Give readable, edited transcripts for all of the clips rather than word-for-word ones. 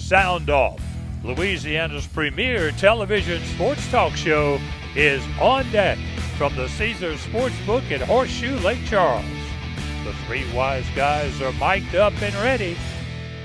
SoundOff, Louisiana's premier television sports talk show, is on deck from the Caesars Sportsbook at Horseshoe Lake Charles. The three wise guys are mic'd up and ready.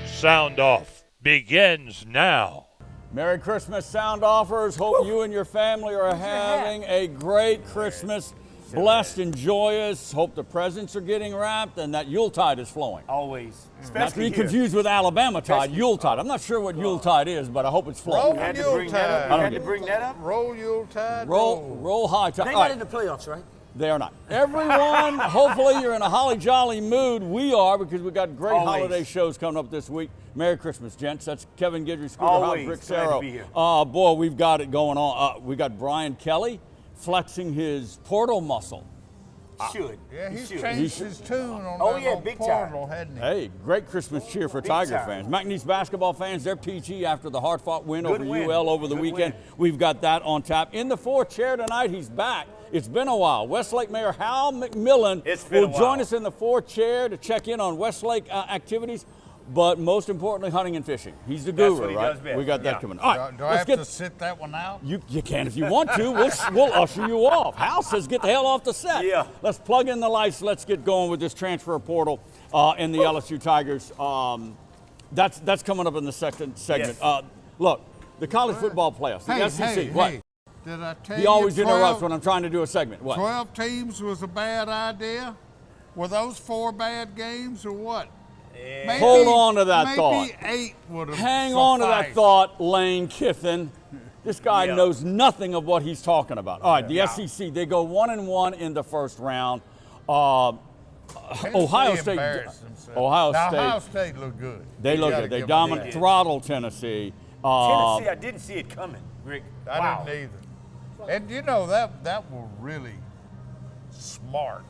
SoundOff begins now. Merry Christmas, Sound Offers. Hope you and your family are having a great Christmas. Blessed and joyous. Hope the presents are getting wrapped and that Yuletide is flowing. Always. Not to be confused with Alabama tide, Yuletide. I'm not sure what Yuletide is, but I hope it's flowing. Had to bring that up. You had to bring that up. Roll Yuletide. Roll high tide. They're not in the playoffs, right? They are not. Everyone, hopefully you're in a holly jolly mood. We are, because we've got great holiday shows coming up this week. Merry Christmas, gents. That's Kevin Guidry, Scooter Hobbs, Rick Sarrow. Boy, we've got it going on. We got Brian Kelly flexing his portal muscle. Yeah, he's changed his tune on big portal, time. hadn't he? Hey, great Christmas cheer for Tiger fans. McNeese basketball fans, they're peachy after the hard-fought win over UL over the weekend. We've got that on tap. In the fourth chair tonight, he's back. It's been a while. Westlake Mayor Hal McMillan will join us in the fourth chair to check in on Westlake activities, but most importantly, hunting and fishing. He's the guru, right? We got that coming. All right, do I have to sit that one out? You can if you want to. We'll usher you off. Hal says get the hell off the set. Yeah. Let's plug in the lights. Let's get going with this transfer portal in the LSU Tigers. That's coming up in the second segment. Yes. Look, the college football playoffs, the SEC. What? Did I tell He you always interrupts when I'm trying to do a segment. What? 12 teams was a bad idea? Were those 4 bad games or what? Maybe, Hold on to that thought. Maybe 8 would have Hang on to that thought, Lane Kiffin. This guy knows nothing of what he's talking about. All right, the SEC, they go 1-1 in the first round. Ohio State. Ohio State looked good. They look good. They dominate, throttle Tennessee. Tennessee, I didn't see it coming, Rick. I didn't either. And you know, that was really smart,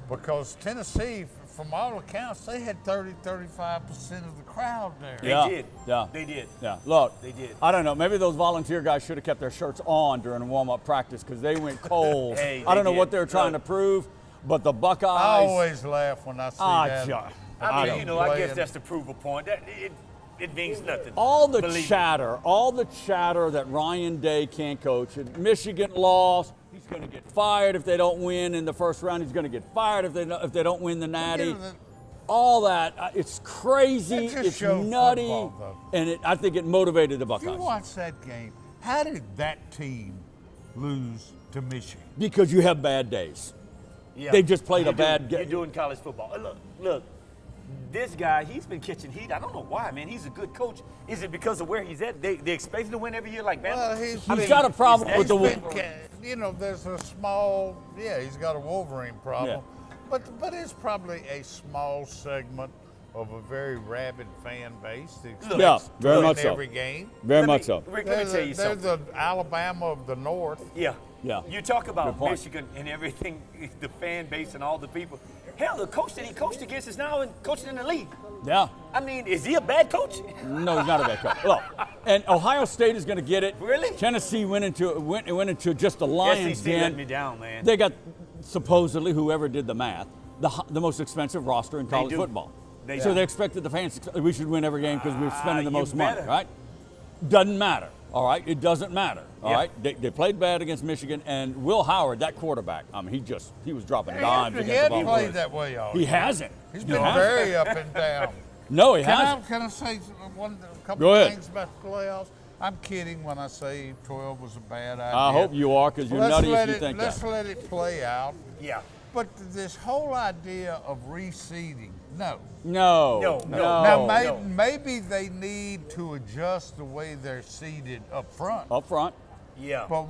because Tennessee, from all accounts, they had 35% of the crowd there. They did. Yeah. They did. Yeah. Look, They did. I don't know. Maybe those volunteer guys should have kept their shirts on during warm-up practice because they went cold. Hey, I don't know did. what they were trying to prove, but the Buckeyes. I always laugh when I see that. I mean, I guess that's the proof point. It means nothing. All the chatter that Ryan Day can't coach. Michigan lost. He's going to get fired if they don't win in the first round. He's going to get fired if they don't win the Natty. All that, it's crazy. It's nutty, football, and I think it motivated the Buckeyes. If you watch that game, how did that team lose to Michigan? Because you have bad days. Yeah. They just played a bad game. You're doing college football. Look. This guy, he's been catching heat. I don't know why, man. He's a good coach. Is it because of where he's at? They expect him to win every year like Bama? Well, he's got a problem with the you know, there's a small, he's got a Wolverine problem. Yeah. But it's probably a small segment of a very rabid fan base. Very much so. Every game. Very much so. Rick, let me tell you something. They're the Alabama of the North. Yeah. You talk about Michigan and everything, the fan base and all the people. Hell, the coach that he coached against is now coaching in the league. Yeah. I mean, is he a bad coach? No, he's not a bad coach. Look, and Ohio State is going to get it. Really? Tennessee went into just the lion's SEC den. let me down, man. They got supposedly, whoever did the math, the most expensive roster in college football. They expected the fans. We should win every game because we're spending the most money, right? Doesn't matter. All right, it doesn't matter. All right, they played bad against Michigan, and Will Howard, that quarterback, I mean, he was dropping dimes against the He Bulldogs. hasn't played that way all He year. hasn't. He's been very up and down. No, he hasn't. Can I say a couple of things about the playoffs? I'm kidding when I say 12 was a bad idea. I hope you are, because you're nutty if you think that. Let's let it play out. Yeah. But this whole idea of reseeding, no. No. Maybe they need to adjust the way they're seeded up front. Up front. Yeah. But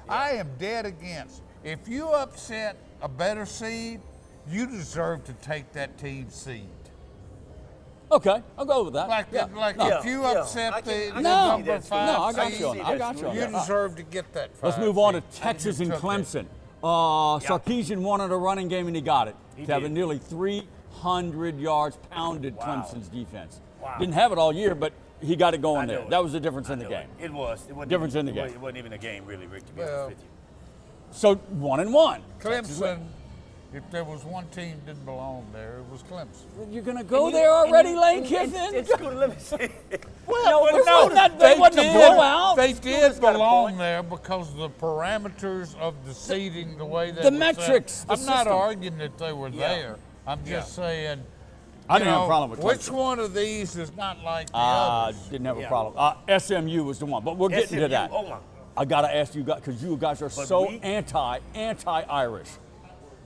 I am dead against. If you upset a better seed, you deserve to take that team's seed. Okay, I'll go with that. If you upset the number 5 I got you. you deserve to get that 5. Let's move on to Texas and Clemson. Sarkisian wanted a running game, and he got it. Having nearly 300 yards, pounded Clemson's defense. Wow. Didn't have it all year, but he got it going there. That was the difference in the game. It was. It wasn't difference even, in the game. It wasn't even a game, really, Rick, to be honest with you. So 1-1. Clemson If there was one team that didn't belong there, it was Clemson. You're going to go there already, Lane Kiffin? Let me say. Well, no, they wasn't a blowout. They did belong there because of the parameters of the seating, the way they the were metrics, set. the I'm not system. arguing that they were there. I'm just saying. I didn't have a problem with Clemson. Which one of these is not like the others? Didn't have a problem. SMU was the one, but we're getting to that. Oh my. I got to ask you guys, because you guys are so anti-Irish.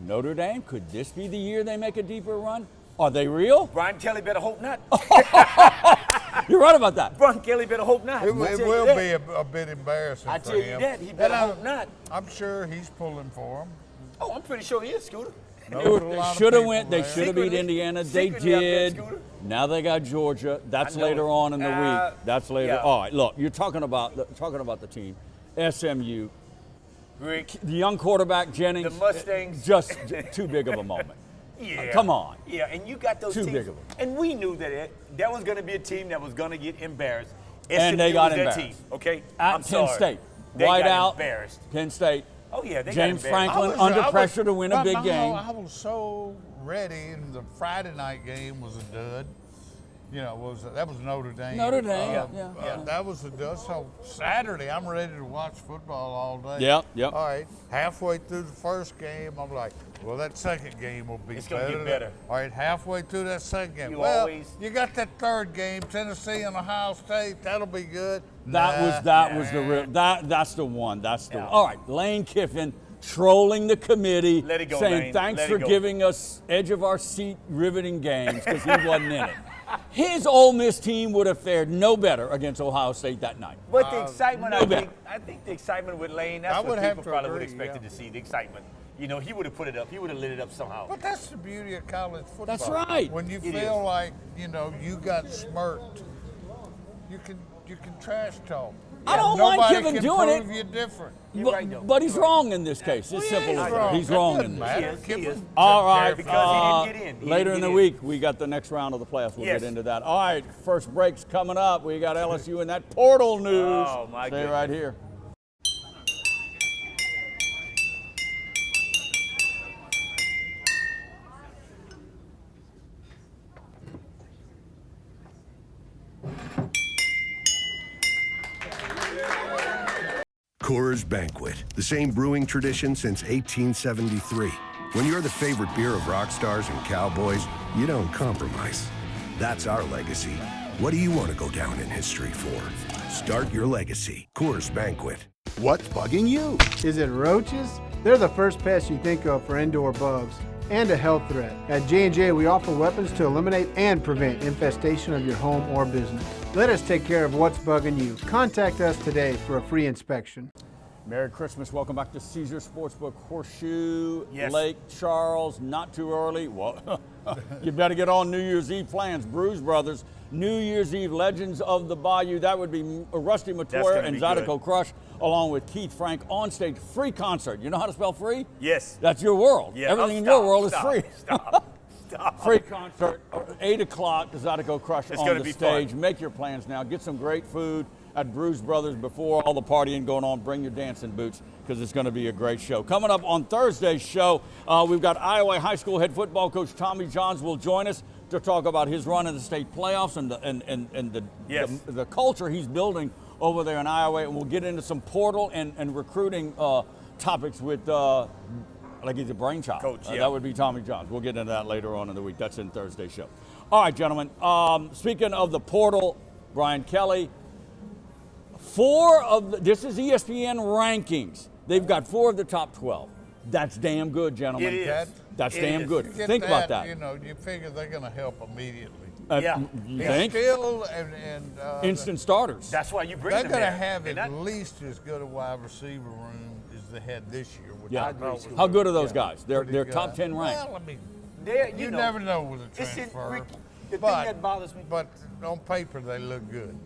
Notre Dame, could this be the year they make a deeper run? Are they real? Brian Kelly better hope not. You're right about that. Brian Kelly better hope not. It will be a bit embarrassing I for tell you him. that. He better hope not. I'm sure he's pulling for him. Oh, I'm pretty sure he is, Scooter. They should have went. They should have beat Secretly- Indiana. They secretly I bet, did. Scooter. Now they got Georgia. That's I know later it. on in the week. That's later. yeah. All right. Look, you're talking about the team, SMU. Rick. The young quarterback Jennings. The Mustangs. Just too big of a moment. Yeah. Come on. Yeah, and you got those Too teams. big of them. And we knew that that was going to be a team that was going to get embarrassed. And they SMU got was that embarrassed. team, okay? At I'm Penn sorry. State. They White got out. embarrassed. Penn State. Oh, yeah, they James got embarrassed. Franklin under pressure to win a big game. I was so ready, and the Friday night game was a dud. You know, that was Notre Dame. Notre Dame, yeah. That was a dud. So Saturday, I'm ready to watch football all day. Yep. All right, halfway through the first game, I'm like, well, that second game will be It's better. gonna get better. All right, halfway through that second game, you got that third game, Tennessee and Ohio State. That'll be good. That's the real. That's the one. All right, Lane Kiffin trolling the committee, Let it go, saying Lane. thanks Let for it go. giving us edge of our seat riveting games because he wasn't in it. His Ole Miss team would have fared no better against Ohio State that night. But the excitement, no I think the excitement with Lane, that's I what would have people to probably would agree, expected yeah. to see, the excitement. You know, he would have put it up. He would have lit it up somehow. But that's the beauty of college football. That's right. When you It feel is. like, you got smirked, you can trash talk. I don't mind Nobody Kiffin can doing it. prove you're different. You're right, though. But he's wrong in this case. It's simple as that. He's wrong in this. He is, he is. All right. Because he didn't get in. He Later didn't in get the in. week, we got the next round of the playoffs. We'll Yes. get into that. All right. First break's coming up. We got LSU in that portal news. Oh, my Stay goodness. right here. Coors Banquet, the same brewing tradition since 1873. When you're the favorite beer of rock stars and cowboys, you don't compromise. That's our legacy. What do you want to go down in history for? Start your legacy. Coors Banquet. What's bugging you? Is it roaches? They're the first pest you think of for indoor bugs and a health threat. At J&J, we offer weapons to eliminate and prevent infestation of your home or business. Let us take care of what's bugging you. Contact us today for a free inspection. Merry Christmas. Welcome back to Caesar Sportsbook Horseshoe, Yes. Lake Charles. Not too early. Well, you better get on New Year's Eve plans. Bruise Brothers, New Year's Eve Legends of the Bayou. That would be Rusty That's Matoya gonna and be Zydeco good. Crush, along with Keith Frank on stage. Free concert. You know how to spell free? Yes. That's your world. Yeah. Everything in Stop, your world stop, is free. Stop. Free concert, 8 o'clock, Zydeco Crush It's on gonna the be stage. fun. Make your plans now. Get some great food at Bruise Brothers before all the partying going on. Bring your dancing boots because it's going to be a great show. Coming up on Thursday's show, we've got Iowa High School head football coach Tommy Johns will join us to talk about his run in the state playoffs and Yes. the culture he's building over there in Iowa. And we'll get into some portal and recruiting topics with like he's a brainchild. Coach, yeah. That would be Tommy Johns. We'll get into that later on in the week. That's in Thursday's show. All right, gentlemen. Speaking of the portal, Brian Kelly, this is ESPN rankings. They've got 4 of the top 12. That's damn good, gentlemen. It is. That's It damn is. good. You get Think about that. You figure they're going to help immediately. Yeah. You Yeah. think? Still, Instant starters. That's why you bring they're them going to there. have They're at not- least as good a wide receiver room as they had this year. Which Yeah. I thought was How good are those yeah, guys? They're pretty top good. 10 ranked. Well, I mean, You know, never know with a it's in- transfer. Rick, the but, thing that bothers me, But on paper, they look good.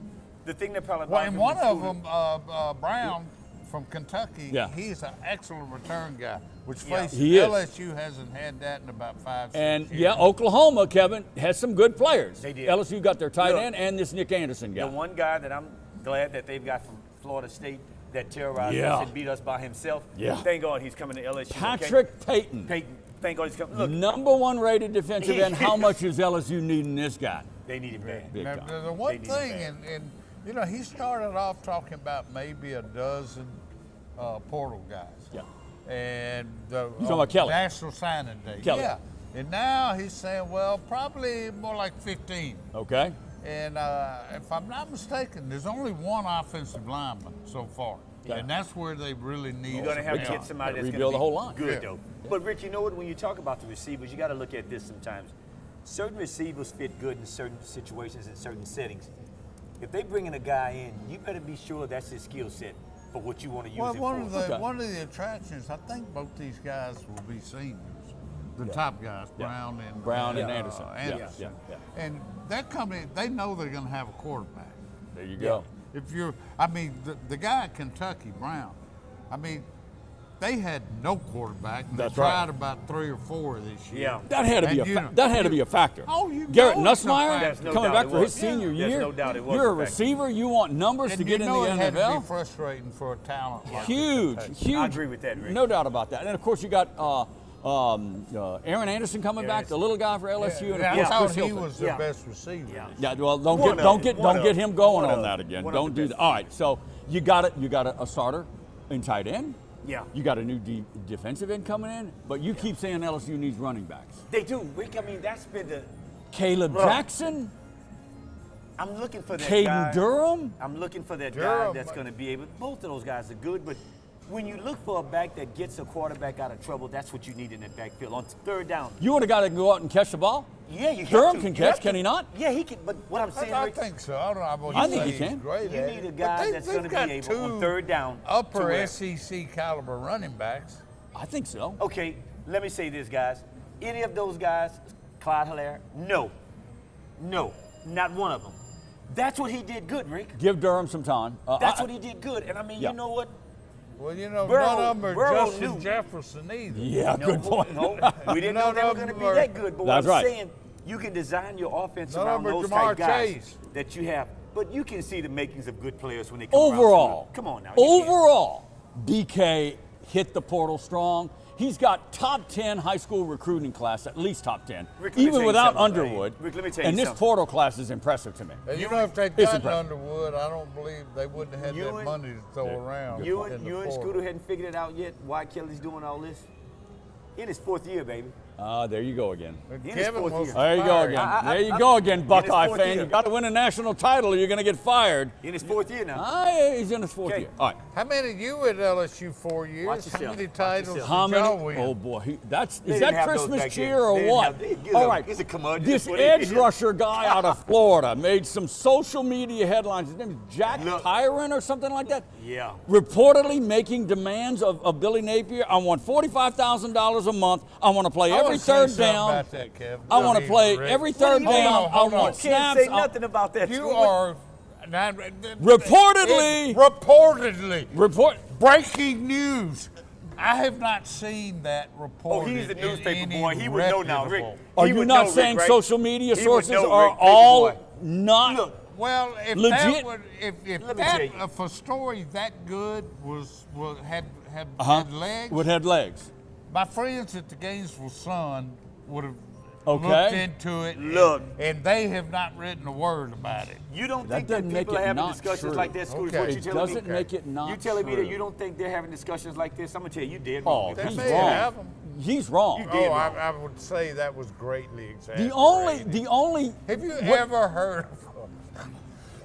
the thing that probably Well, bothers and me one with of Scooter- them, Brown from Kentucky, Yeah. he's an excellent return guy, which Yeah. faces He is. LSU hasn't had that in about 5-6 And years. yeah, Oklahoma, Kevin, has some good players. They did. LSU got their tight Look, end and this Nick Anderson guy. The one guy that I'm glad that they've got from Florida State that terrorized Yeah. us and beat us by himself. Yeah. Thank God he's coming to LSU. okay? Patrick Payton. Peyton. Thank God he's coming. Look, Number 1 rated defensive end. How much is LSU needing this guy? they need him bad. Big Now, time. the one They need thing, and you know, he started off talking about maybe a dozen portal guys. Yeah. And the talking about Kelly? National Signing Day. Kelly. Yeah. And now he's saying, well, probably more like 15. Okay. And if I'm not mistaken, there's only one offensive lineman so far. Okay. And that's where they really need You're going to have Big to time. get somebody Gotta that's rebuild going to the be whole line. good, Yeah. though. But, Rick, you know what? When you talk about the receivers, you got to look at this sometimes. Certain receivers fit good in certain situations and certain settings. If they bring in a guy in, you better be sure that's his skill set for what you want to use Well, him one for. of the Okay. one of the attractions, I think both these guys will be seniors. The top guys, Yeah. Brown and Anderson. Anderson. Yeah. And that company, they know they're going to have a quarterback. There you go. If you're, I mean, the guy at Kentucky, Brown, I mean, they had no quarterback. And That's they tried right. about 3 or 4 this year. Yeah. That had to be And you know, that had to be a factor. Oh, you Garrett know it's a Nussmeier factor. There's no coming doubt back it for his was. senior There's year. no doubt it was You're a a factor. receiver. You want numbers And to get you in know the it had to NFL. be frustrating for a talent like Huge, Kentucky. huge. I agree with that, Rick. No doubt about that. And of course, you got Aaron Anderson coming back, the little guy for LSU, and Yeah, of I course thought Chris he Hilton. was the Yeah. best receiver. Yeah. Yeah, well, don't One get of him going one on of- that again. one of Don't the do best. that. All right, so you got a starter in tight end. Yeah. You got a new defensive end coming in, but you keep saying LSU needs running backs. They do, Rick. I mean, that's been the. Caleb Look, Jackson, I'm looking for that Caden guy. Durham. I'm looking for that guy Durham, that's but- going to be able. Both of those guys are good, but when you look for a back that gets a quarterback out of trouble, that's what you need in that backfield. On third down, You want a guy that can go out and catch the ball? yeah, you have Durham to. can You catch, have can to. he not? Yeah, he can. But what I'm saying, I Rick, think so. I don't know. I wouldn't think say he can. he's great you at need it. a But guy that's they've going to got be able two on third down. to upper where- SEC caliber running backs. I think so. Okay, let me say this, guys. Any of those guys, Clyde Hilaire? No, not one of them. That's what he did good, Rick. Give Durham some time. That's what he did good. And I mean, Yeah. you know what? Well, you know, Burrow- none of them are Burrow Justin knew. Jefferson either. Yeah, good point. No, we didn't know None they were of going to them be are- that good. But That's what I'm right. saying, you can design your offense None of around them are those Jamar type guys Chase. that you have. But you can see the makings of good players when they come around. Overall, Come on now. you can't- overall, BK hit the portal strong. He's got top 10 high school recruiting class, at least top 10, Rick, let me tell even you without something, Underwood. Rick, let me tell you and this something. portal class is impressive to me. And you know, if they'd It's gotten impressive. Underwood, I don't believe they wouldn't have had You that and- money to throw around. You in and the Scooter portal. hadn't figured it out yet why Kelly's doing all this? In his 4th year, baby. There you go again. And In his Kevin fourth was year. There you go fired. again. There you go again, in his Buckeye fourth fan. year. You got to win a national title or you're going to get fired. In his 4th year now. He's in his 4th Okay. year. All right. How many you at LSU 4 years? Watch How yourself. many Watch titles yourself. How did many? y'all win? Oh boy, They is didn't that have those Christmas back cheer then. or They didn't what? have- they- you All know, right, it's a curmudgeon. this That's what it edge is. rusher guy out of Florida made some social media headlines. His name is Jack Look. Tyron or something like that. Yeah. Reportedly making demands of Billy Napier. I want $45,000 a month. I want to play I every wanna say third something down. about that, Kevin. I want to Rick. play every third Hold on, down. I hold on. want You can't snaps. say nothing about that. You Scoot. are now, Reportedly. reportedly Report. breaking news. I have not seen that reported. Oh, he's the in newspaper any boy. He would know now, Rick. reputable- Are He you would not know, Rick, saying right? social media He would sources know, are Rick, paper all boy. not? Look, Well, if Legit? that would, if Let me that tell you. if a story that good had Uh-huh. legs, Would have legs. my friends at the Gainesville Sun would have Okay. looked into it. Look. and they have not written a word about it. You don't That think that doesn't make people are it having not discussions true. like that, Scooter? Okay. What you It telling doesn't me? make it not You telling me that true. you don't think they're having discussions like this? I'm gonna tell you, you dead Oh, wrong. They he's may wrong. have 'em. He's wrong. You did. Oh, wrong. I would say that was greatly exaggerated. The only. Have you what- ever heard of?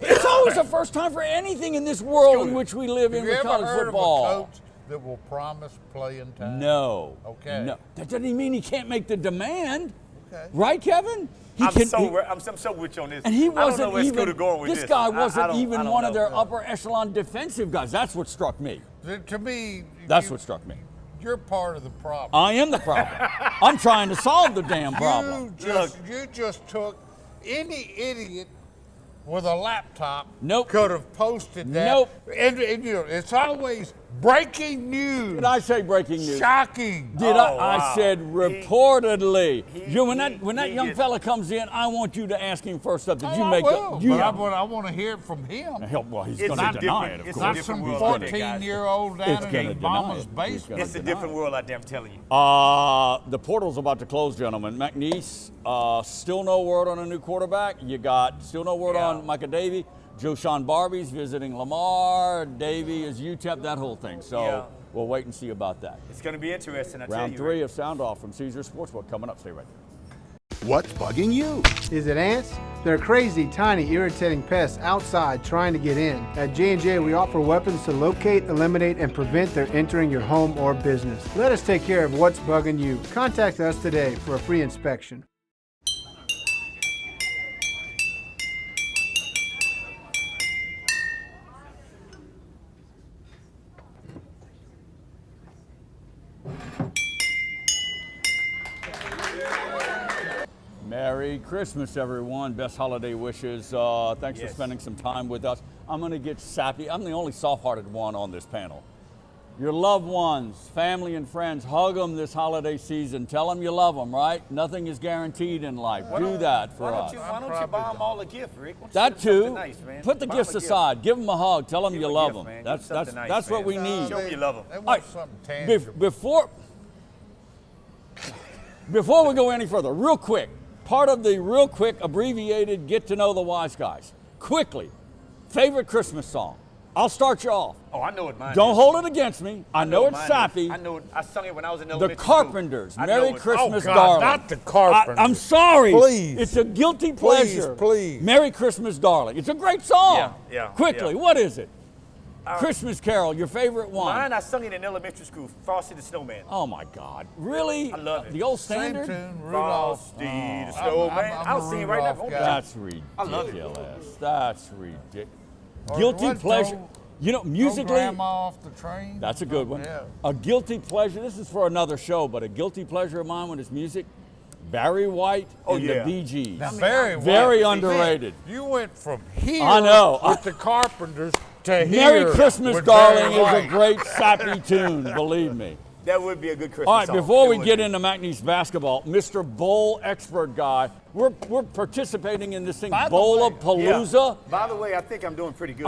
It's always a first time for anything in this world in Scooter, which we live in Have you with ever college heard football. of a coach that will promise playing time? No. Okay. No. That doesn't mean he can't make the demand. Okay. Right, Kevin? He I'm can. so with you on this. and he I don't know wasn't where Scooter even. going with This this. guy I wasn't don't- I even don't one of know. their upper echelon defensive guys. That's what struck me. To me, That's what struck me. You're part of the problem. I am the problem. I'm trying to solve the damn problem. You just took any idiot with a laptop. Nope. Could have posted that. Nope. And you know, it's always Breaking news. Did I say breaking news? Shocking. Did Oh, I wow. said reportedly. When that he young gets- fella comes in, I want you to ask him first up. Did you I make will, the? You, but I want to hear it from him. well, he's It's going a to deny different- it, of it's a course. Not different some world out there, guys. 14-year-old It's down gonna in his deny mama's it. basement. It's a different world out there, I'm telling you. The portal's about to close, gentlemen. McNeese, still no word on a new quarterback. You got still no word Yeah. on Micah Davey. Joshawn Barbie's visiting Lamar. Davey is UTEP, that whole thing. So Yeah. we'll wait and see about that. It's going to be interesting, I tell Round you. 3 of SoundOff from Caesars Sportsbook coming up. Stay right there. What's bugging you? Is it ants? They're crazy, tiny, irritating pests outside trying to get in. At J&J, we offer weapons to locate, eliminate, and prevent their entering your home or business. Let us take care of what's bugging you. Contact us today for a free inspection. Merry Christmas, everyone. Best holiday wishes. Thanks for Yes. spending some time with us. I'm going to get sappy. I'm the only soft-hearted one on this panel. Your loved ones, family and friends, hug them this holiday season. Tell them you love them, right? Nothing is guaranteed in life. Do that for us. Why don't you buy them all a gift, Rick? Why don't you That get them something too. nice, man? Put the Buy 'em gifts a gift. aside. Give them a hug. Tell them Give you 'em a love gift, them. man. Give That's 'em something nice, that's what we man. need. Show 'em you love them. They want All right, something tangible. Before we go any further, real quick, part of the real quick abbreviated get to know the wise guys. Quickly, favorite Christmas song. I'll start you off. Oh, I know what mine Don't is. hold it against me. I know what it's mine is. sappy. I know it. I sung it when I was in The elementary school. Carpenters, I know Merry it. Christmas, Oh, God, Darling. not the Carpenters. I'm sorry. Please. It's a guilty pleasure. Please. Merry Christmas, Darling. It's a great song. Yeah, Quickly, yeah. what is it? Christmas Carol, your favorite one. Mine, I sung it in elementary school. Frosty the Snowman. Oh my God, really? I love it. The old Same standard? tune, Rudolph. Frosty the I'm Snowman. a I'll sing it right now. Rudolph guy. That's I love it. ridiculous. That's ridiculous. Or Guilty what, pleasure. throw- You know, Throw musically, Grandma off the train. that's a good one. Yeah. A guilty pleasure, this is for another show, but a guilty pleasure of mine when it's music, Barry White Oh, and yeah. the Bee Gees. Now, very Very well. underrated. You went from here I know. with the Carpenters to here. Merry Christmas, with Darling Barry is a White. great sappy tune, believe me. That would be a good Christmas All right, song. before It we would get be. into McNeese basketball, Mr. Bowl expert guy, we're participating in this thing, By the Bowl way, of Palooza. By the way, I think I'm doing pretty good.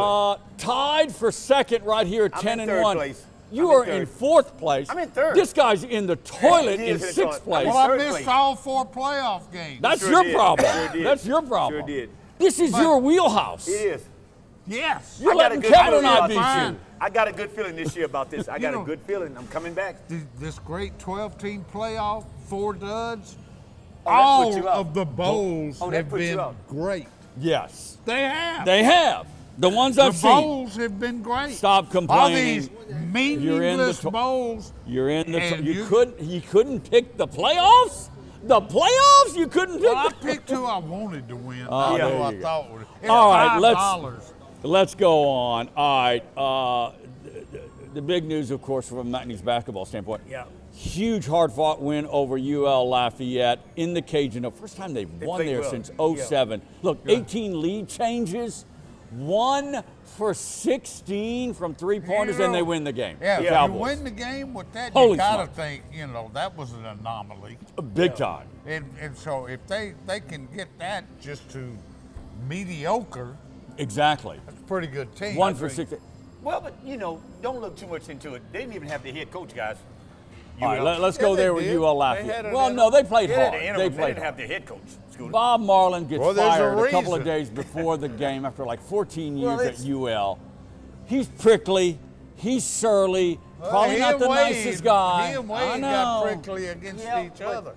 Tied for second right here at I'm 10 in and third 1. place. You I'm in are in third. fourth place. I'm in third. This guy's in the toilet He in is in the sixth toilet. place. Well, I Third missed place. all 4 playoff games. That's Sure your did. problem. Sure did. That's your problem. Sure did. This is your wheelhouse. It is. yes. You're I got a letting good Kevin feeling and I about beat this. you. I got a good feeling this year about this. I got know- a good feeling. I'm coming back. This great 12-team playoff, 4 duds. Oh, that put all you out. of the bowls Oh, that have put you been out. great. Yes. They have. They have. The ones the I've seen. bowls have been great. Stop All complaining. these You're in the meaningless bowls. You're in the. And You couldn't pick the playoffs. The playoffs. You couldn't pick. Well, I the- picked who I wanted to win. Oh, Not there who I you go. thought would. It's All right, $5. Let's go on. All right. The big news, of course, from a McNeese basketball standpoint. Yeah. Huge hard-fought win over UL Lafayette in the Cajun. The first time they've won played there well. since 07. Look, 18 lead changes, 1 for 16 from three-pointers, and they win the game. Yeah, The if Cowboys. you win the game with that, Holy you got to smokes. think, that was an anomaly. Big time. And so if they can get that just to mediocre, Exactly. that's a pretty good team. 1 for 16. Well, but don't look too much into it. They didn't even have the head coach, guys. All right, UL. let's Yeah, go they there with did. UL They Lafayette. had it Well, in no, they played They had hard. the interim. They They played didn't hard. have the head coach. Scooter. Bob Marlin gets Well, there's a fired a couple of reason. days before the game after like 14 years Well, at it's- UL. He's prickly. He's surly. Probably He not and the Wade- nicest guy. He and I Wade know. got prickly against Yeah, each other.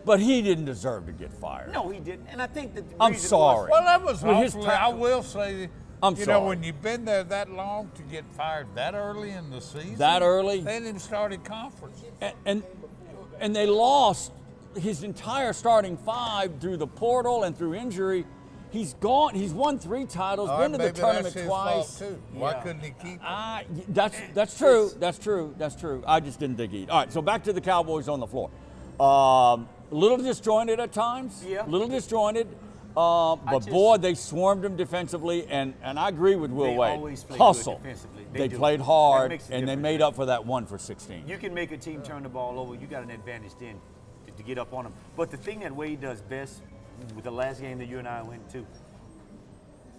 But he didn't deserve to get fired. No, he didn't. And I think that the I'm reason sorry. Well, that was With his awfully, pra- I will say, I'm sorry. when you've been there that long to get fired that early in the season. That early? They hadn't even started conference. And they lost his entire starting 5 through the portal and through injury. He's gone. He's won 3 titles, All been right, to the maybe tournament that's his twice. fault, too. Why Yeah. couldn't he keep him? That's true. That's true. That's true. I just didn't think he'd. All right, so back to the Cowboys on the floor. A little disjointed at times. Yeah. A little disjointed. But boy, they swarmed him defensively, and I agree with Will They Wade. always play Hustle. good defensively. They do. played That hard, makes a and they difference. made up for that 1 for 16. You can make a team turn the ball over. You got an advantage then to get up on them. But the thing that Wade does best with the last game that you and I went to,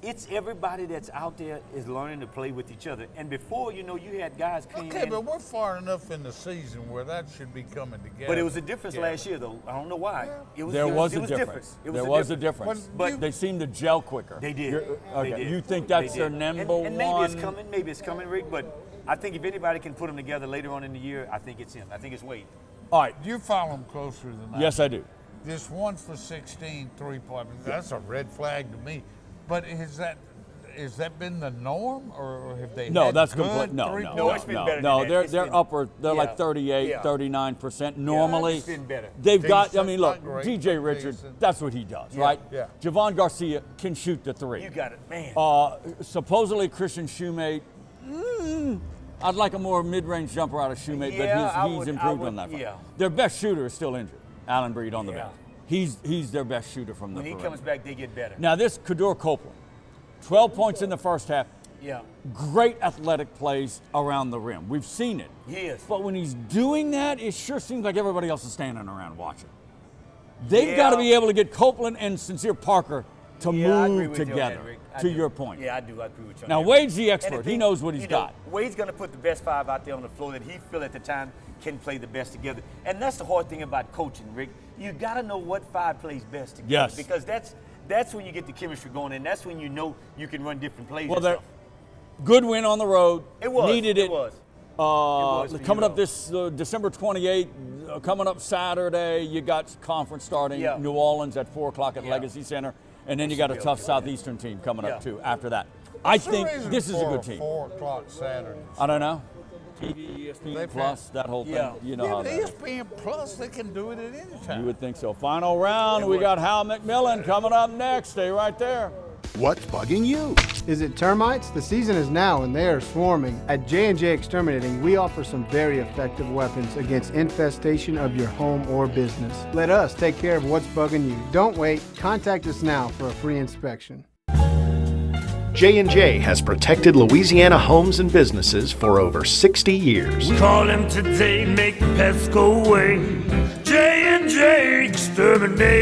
it's everybody that's out there is learning to play with each other. And before, you had guys came Okay, in. but we're far enough in the season where that should be coming together. But it was a difference last year, though. I don't know why. It There was a different. difference. It There was a difference. But They seemed to gel quicker. They did. Okay, They did. you think that's They their did. number and one? Maybe it's coming, Rick. But I think if anybody can put them together later on in the year, I think it's him. I think it's Wade. All right. You follow him closer than that. Yes, I do. This 1 for 16 3-point, that's a red flag to me. But has that been the norm, or have they No, had that's good complete. No, three-point? No, it's been better than no. that. They're It's they're been- upper. They're like yeah. 38, Yeah. 39% normally. it's been better. They've got. I Decent, mean, look, not great, DJ but Richards. decent. That's what he does, Yeah. right? Yeah. Javon Garcia can shoot the three. You got it, man. Supposedly Christian Shoemate. I'd like a more mid-range jumper out of Shoemate, Yeah, I but he's would- improved I on that would- front. yeah. Their best shooter is still injured. Alan Breed on the Yeah. bench. He's their best shooter from the when he perimeter. comes back, they get better. Now this Kador Copeland, 12 points in the first half. Yeah, Great athletic plays around the rim. We've seen it. he is. But when he's doing that, it sure seems like everybody else is standing around watching. They've Yeah. got to be able to get Copeland and Sincere Parker to Yeah, I agree move with you on together, that, Rick. I to do. your point. Yeah, I do. I agree with you on Now, that. Wade's the And expert. He thing, knows what he's got. Wade's going to put the best five out there on the floor that he feel at the time can play the best together. And that's the hard thing about coaching, Rick. You got to know what five plays best together. Yes. Because that's when you get the chemistry going, and that's when you know you can run different plays. Well, and they're stuff. good win on the road. It was. Needed it. It was. was for Coming you, up this December 28th, coming up Saturday, you got conference starting Yeah. New Orleans at 4 o'clock at Yeah. Legacy Center, and then you should got a be tough okay. Southeastern team coming Yeah. up too after that. I What's the think reason this is a for good team. 4 o'clock Saturday. I don't know. TV, ESPN They've Plus, that whole thing. Yeah. You know Yeah, how but that is. ESPN Plus, they can do it at any time. You would think so. Final round, It we would. got Hal McMillan coming up next. Stay right there. What's bugging you? Is it termites? The season is now and they are swarming. At J&J Exterminating, we offer some very effective weapons against infestation of your home or business. Let us take care of what's bugging you. Don't wait. Contact us now for a free inspection. J&J has protected Louisiana homes and businesses for over 60 years. Call him today, make the pests go away. J&J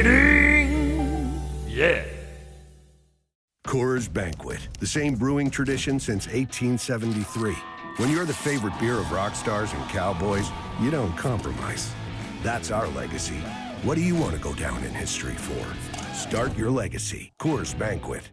Exterminating. Yeah. Coors Banquet, the same brewing tradition since 1873. When you're the favorite beer of rock stars and cowboys, you don't compromise. That's our legacy. What do you want to go down in history for? Start your legacy. Coors Banquet.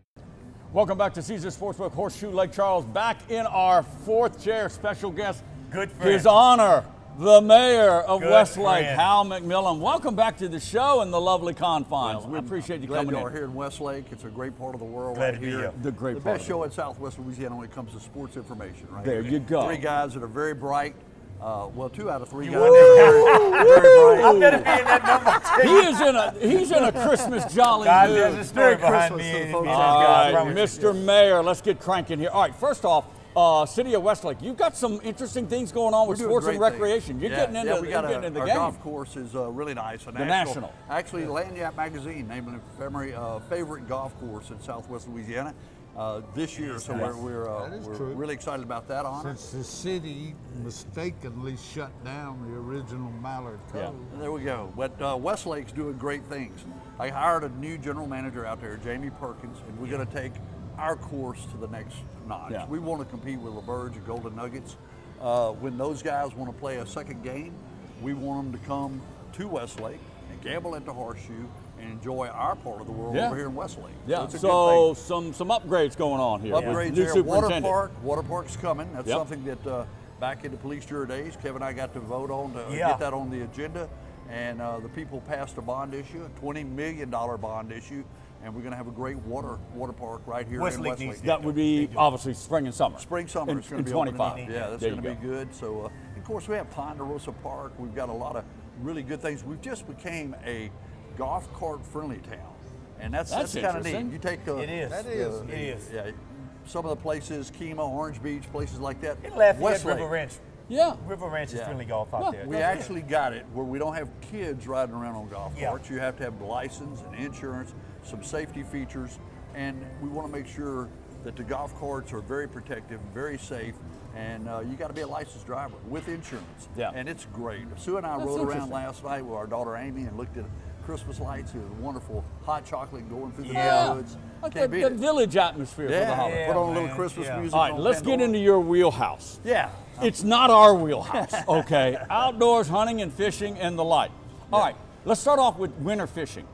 Welcome back to Caesars Sportsbook, Horseshoe Lake Charles. Back in our fourth chair, special guest, Good friend. His Honor, the Mayor of Good Westlake, friend. Hal McMillan. Welcome back to the show in the lovely confines. We I'm appreciate you glad coming you are in. here in Westlake. It's a great part of the world Glad right to be here. here. The great The part best of show in Southwest Louisiana when it comes to sports information, right? There you go. Three guys that are very bright. Well, 2 out of 3 guys won are very bright. I better be in that number. He's in a Christmas jolly God, mood. there's a story Merry behind Christmas me. to the and folks me out and All these guys, I right, promise you. Mr. Mayor, let's get cranking here. All right, first off, City of Westlake, you've got some interesting things going on with We're doing sports and great things. recreation. You're Yeah, getting into, yeah, we got you're getting in the our game. golf course is really nice. A National. Actually, Lanyap Magazine named it the favorite golf course in Southwest Louisiana this year. So That we're is true. really excited about that honor. Since the city mistakenly shut down the original Mallard Cove. Yeah. There we go. But Westlake's doing great things. I hired a new general manager out there, Jamie Perkins, and we're going to take our course to the next notch. Yeah. We want to compete with LaBerge and Golden Nuggets. When those guys want to play a second game, we want them to come to Westlake and gamble at the Horseshoe and enjoy our part of the world Yeah. over here in Westlake. Yeah, it's a so good thing. some upgrades going on here. Upgrades New there. Water superintendent. park's coming. That's Yep. something that back in the police jury days, Kevin and I got to vote on to Yeah. get that on the agenda. And the people passed a bond issue, a $20 million bond issue, and we're going to have a great water park right here Westlake in Westlake. needs That would be obviously spring and summer. Spring, summer, in, it's going in to be 25. opening. Yeah, that's There going to you be go. good. So, of course, we have Ponderosa Park. We've got a lot of really good things. We've just became a golf cart friendly town, and that's kind of interesting. neat. You take It is. That is. It is. yeah, some of the places, Kima, Orange Beach, places like that. In Lafayette, Westlake. River Ranch. Yeah. River Ranch is Yeah. friendly golf out Yeah. there. We actually got it where we don't have kids riding around on golf Yeah. carts. You have to have a license and insurance. some safety features, and we want to make sure that the golf carts are very protective, very safe, and you got to be a licensed driver with insurance. Yeah. And it's great. Sue and I That's rode around interesting. last night with our daughter Amy and looked at Christmas lights. It was wonderful. Hot chocolate going through the neighborhoods. Like Can't beat the it. village atmosphere for the holiday. Put on a little Christmas music. All right, on let's get Pandora. into your wheelhouse. Yeah. It's not our wheelhouse, okay? Outdoors, hunting and fishing and the like. All right, let's start off with winter fishing.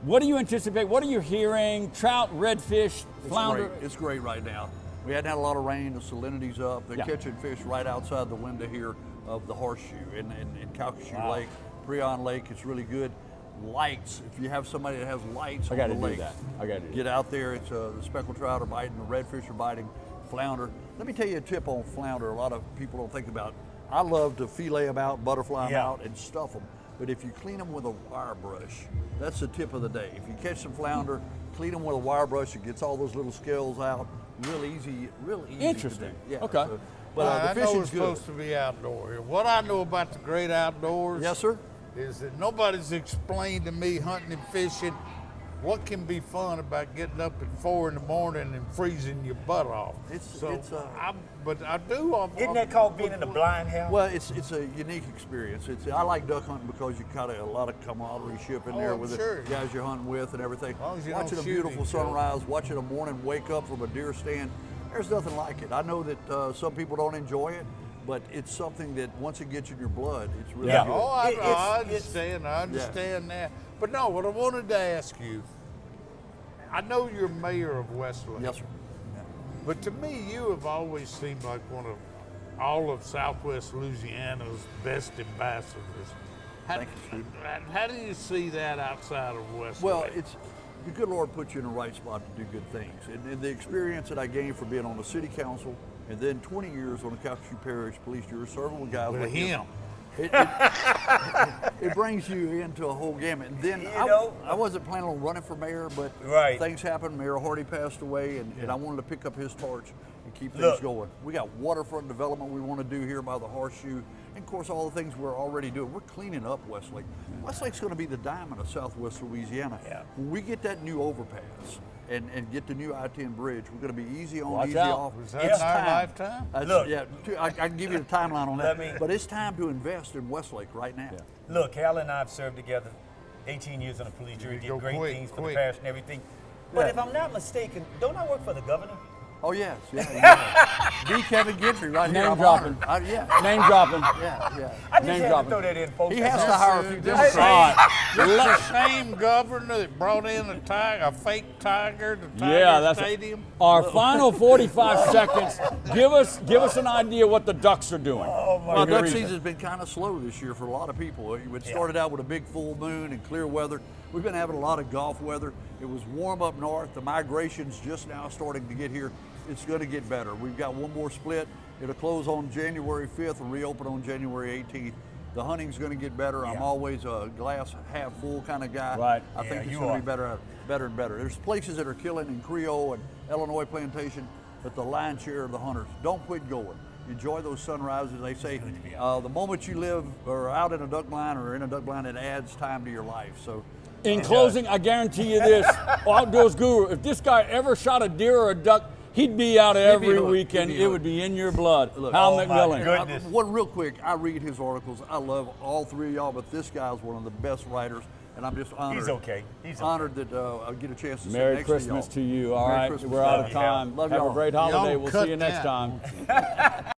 What do you anticipate? What are you hearing? Trout, redfish, flounder? It's great right now. We hadn't had a lot of rain, the salinity's up. They're catching fish right outside the window here of the Horseshoe in Calcasieu Lake, Prion Lake. It's really good. Lights, if you have somebody that has lights on the lake, I got to do get out there. It's the speckled trout are biting, the redfish are biting, flounder. Let me tell you a tip on flounder a lot of people don't think about. I love to fillet them out, butterfly them out, and stuff them. But if you clean them with a wire brush, that's the tip of the day. If you catch some flounder, clean them with a wire brush, it gets all those little scales out. Real easy Interesting. to do. Yeah, Okay. so, but I the know fishing's it's good. supposed to be outdoor here. What I know about the great outdoors, Yes, sir. is that nobody's explained to me hunting and fishing what can be fun about getting up at 4 in the morning and freezing your butt off. But I do. Isn't that called being in a blind house? Well, it's a unique experience. I like duck hunting because you got a lot of camaraderie in there with the guys you're hunting with and everything. Watching a beautiful sunrise, watching a morning wake up from a deer stand, there's nothing like it. I know that some people don't enjoy it, but it's something that once it gets in your blood, it's really good. Oh, I understand. I understand that. But no, what I wanted to ask you, I know you're mayor of Westlake. Yes, sir. But to me, you have always seemed like one of all of Southwest Louisiana's best ambassadors. Thank you, Steve. How do you see that outside of Westlake? Well, the good Lord put you in the right spot to do good things. And the experience that I gained from being on the city council and then 20 years on the Calcasieu Parish Police Bureau, serving with guys like him. It brings you into a whole gamut. And then I wasn't planning on running for mayor, but things happened. Mayor Hardy passed away, and I wanted to pick up his torch and keep things going. We got waterfront development we want to do here by the Horseshoe, and of course all the things we're already doing. We're cleaning up Westlake. Westlake's going to be the diamond of Southwest Louisiana. When we get that new overpass and get the new I-10 bridge, we're going to be easy on, easy off. Was that in our lifetime? I can give you the timeline on that. But it's time to invest in Westlake right now. Look, Hal and I have served together 18 years on the police jury, did great things for the parish and everything. But if I'm not mistaken, don't I work for the governor? Oh, yes. D. Kevin Gentry right here. Name dropping. Name dropping. Yeah. I just had to throw that in, folks. He has to hire a few different The same governor that brought in a fake tiger to Tiger Stadium. Our final 45 seconds. Give us an idea what the Ducks are doing. Well, duck season's been kind of slow this year for a lot of people. It started out with a big full moon and clear weather. We've been having a lot of golf weather. It was warm up north. The migration's just now starting to get here. It's going to get better. We've got one more split. It'll close on January 5th and reopen on January 18th. The hunting's going to get better. I'm always a glass half full kind of guy. Right. I think it's going to be better and better. There's places that are killing in Creole and Illinois Plantation, but the lion's share of the hunters don't quit going. Enjoy those sunrises. They say the moment you live or out in a duck blind or in a duck blind, it adds time to your life. So. In closing, I guarantee you this, Outdoors Guru, if this guy ever shot a deer or a duck, he'd be out every weekend. It would be in your blood. Hal McMillan. One real quick, I read his articles. I love all three of y'all, but this guy's one of the best writers, and I'm just honored. He's okay. Honored that I'll get a chance to sit Merry next Christmas to y'all. to you. All right, we're out of time. Love Have y'all. a great holiday. We'll see you next time.